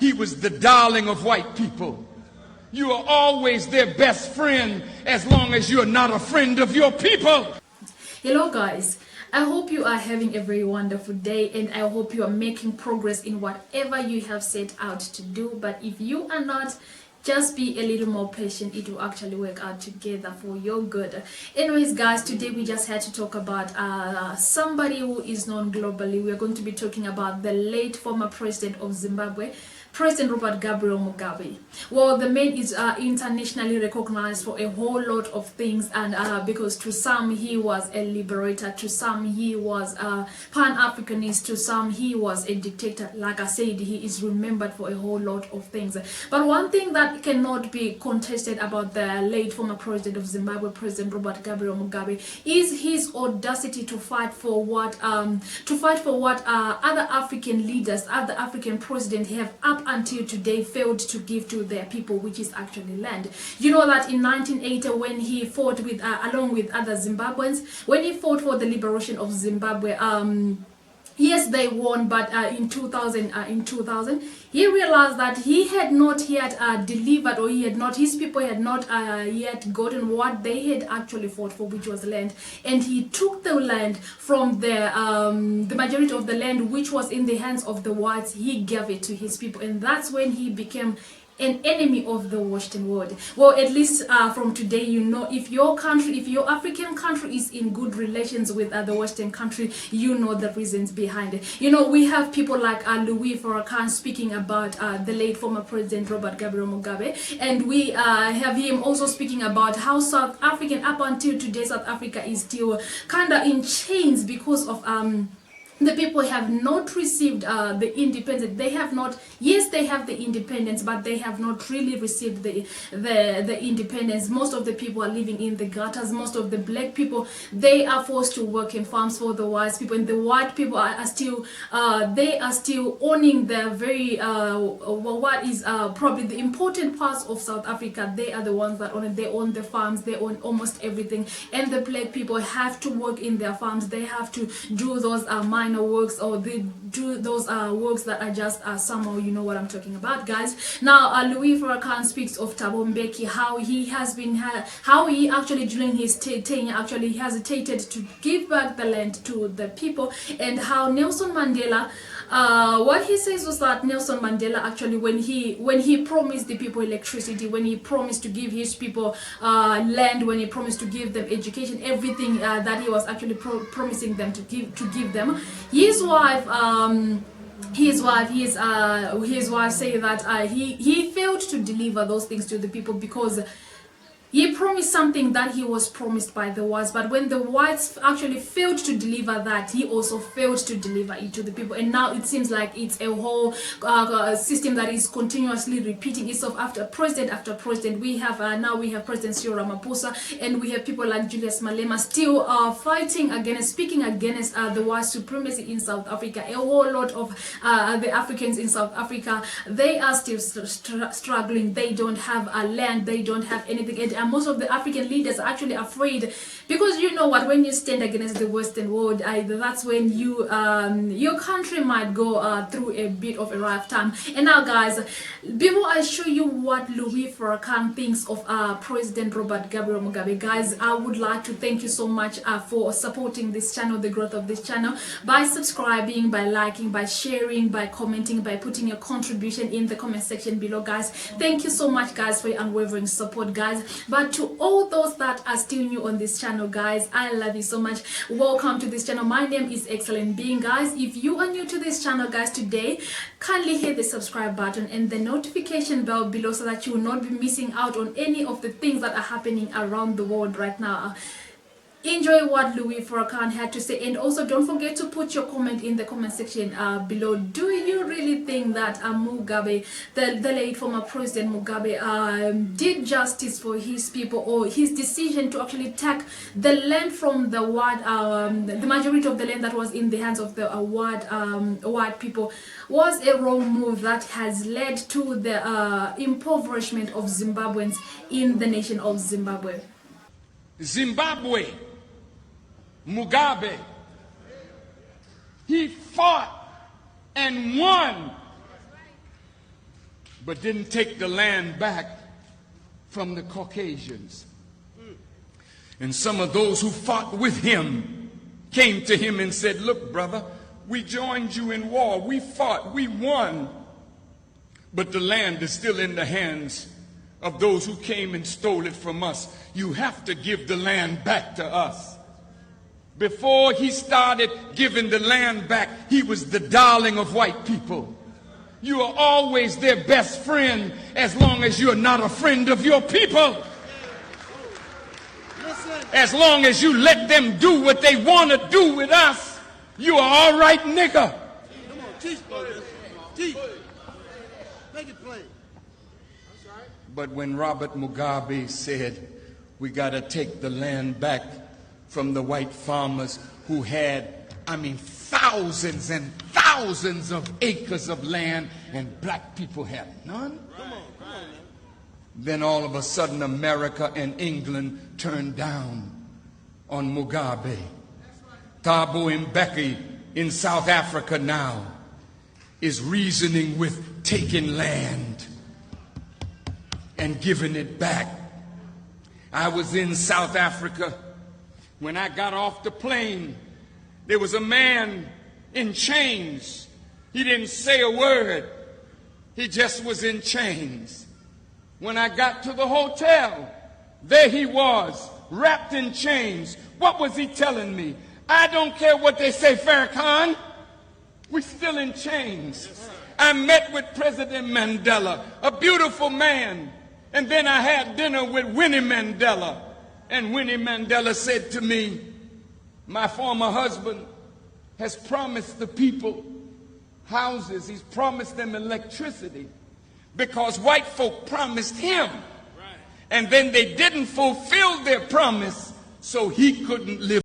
he was the darling of white people. You are always their best friend as long as you're not a friend of your people. Hello guys, I hope you are having a very wonderful day, and I hope you are making progress in whatever you have set out to do. But if you are not, just be a little more patient. It will actually work out together for your good. Anyways guys, today we just had to talk about somebody who is known globally. We're going to be talking about the late former president of Zimbabwe, President Robert Gabriel Mugabe. Well, the man is internationally recognized for a whole lot of things, and because to some he was a liberator, to some he was a pan-Africanist, to some he was a dictator. Like I said, he is remembered for a whole lot of things. But one thing that cannot be contested about the late former president of Zimbabwe, President Robert Gabriel Mugabe, is his audacity to fight for what other African leaders, other African presidents have up until today failed to give to their people, which is actually land. You know that in 1980, when he fought with along with other Zimbabweans, when he fought for the liberation of Zimbabwe, yes, they won, but in 2000, he realized that he had not yet delivered, or his people had not yet gotten what they had actually fought for, which was land. And he took the land from the majority of the land, which was in the hands of the whites. He gave it to his people, and that's when he became an enemy of the Western world. Well, at least from today, you know, if your country, if your African country is in good relations with the Western country, you know the reasons behind it. You know, we have people like Louis Farrakhan speaking about the late former president Robert Gabriel Mugabe, and we have him also speaking about how South African, up until today, South Africa is still kind of in chains because of the people have not received the independence. They have not, yes, they have the independence, but they have not really received the independence. Most of the people are living in the gutters. Most of the black people, they are forced to work in farms for the white people, and the white people are still they are still owning the very what is probably the important parts of South Africa. They are the ones that own it. They own the farms, they own almost everything, and the black people have to work in their farms. They have to do those minor works, or they do those works that are just somehow, you know what I'm talking about, guys. Now Louis Farrakhan speaks of Thabo Mbeki, how he has been how he actually during his tenure actually hesitated to give back the land to the people, and how Nelson Mandela, what he says was that Nelson Mandela actually, when he promised the people electricity, when he promised to give his people land, when he promised to give them education, everything that he was actually promising them to give them, his wife say that he failed to deliver those things to the people, because he promised something that he was promised by the whites, but when the whites actually failed to deliver that, he also failed to deliver it to the people. And now it seems like it's a whole system that is continuously repeating itself after president. We have now we have President Cyril Ramaphosa, and we have people like Julius Malema still fighting against, speaking against the white supremacy in South Africa. A whole lot of the Africans in South Africa, they are still struggling. They don't have land, they don't have anything. And most of the African leaders are actually afraid, because you know what, when you stand against the Western world, that's when you your country might go through a bit of a rough time. And now guys, before I show you what Louis Farrakhan thinks of President Robert Gabriel Mugabe, guys, I would like to thank you so much for supporting this channel, the growth of this channel, by subscribing, by liking, by sharing, by commenting, by putting your contribution in the comment section below, guys. Thank you so much, guys, for your unwavering support, guys. But to all those that are still new on this channel, guys, I love you so much. Welcome to this channel. My name is Excellent Being, guys. If you are new to this channel, guys, today, kindly hit the subscribe button and the notification bell below, so that you will not be missing out on any of the things that are happening around the world right now. Enjoy what Louis Farrakhan had to say, and also don't forget to put your comment in the comment section below. Do you really think that Mugabe, the late former President Mugabe, did justice for his people, or his decision to actually take the land from the white, the majority of the land that was in the hands of the white people, was a wrong move that has led to the impoverishment of Zimbabweans in the nation of Zimbabwe? Zimbabwe, Mugabe, he fought and won but didn't take the land back from the Caucasians. And some of those who fought with him came to him and said, look, brother, we joined you in war. We fought. We won. But the land is still in the hands of those who came and stole it from us. You have to give the land back to us. Before he started giving the land back, he was the darling of white people. You are always their best friend as long as you're not a friend of your people. As long as you let them do what they want to do with us, you are all right, nigga. Come on, teach, brother. Teach. Make it plain. But when Robert Mugabe said, we got to take the land back from the white farmers who had, thousands and thousands of acres of land, and black people had none. Come on, man. Then all of a sudden America and England turned down on Mugabe. Thabo Mbeki in South Africa now is reasoning with taking land and giving it back. I was in South Africa. When I got off the plane, there was a man in chains. He didn't say a word. He just was in chains. When I got to the hotel, there he was, wrapped in chains. What was he telling me? I don't care what they say, Farrakhan. We're still in chains. I met with President Mandela, a beautiful man. And then I had dinner with Winnie Mandela. And Winnie Mandela said to me, my former husband has promised the people houses. He's promised them electricity because white folk promised him. And then they didn't fulfill their promise, so he couldn't live.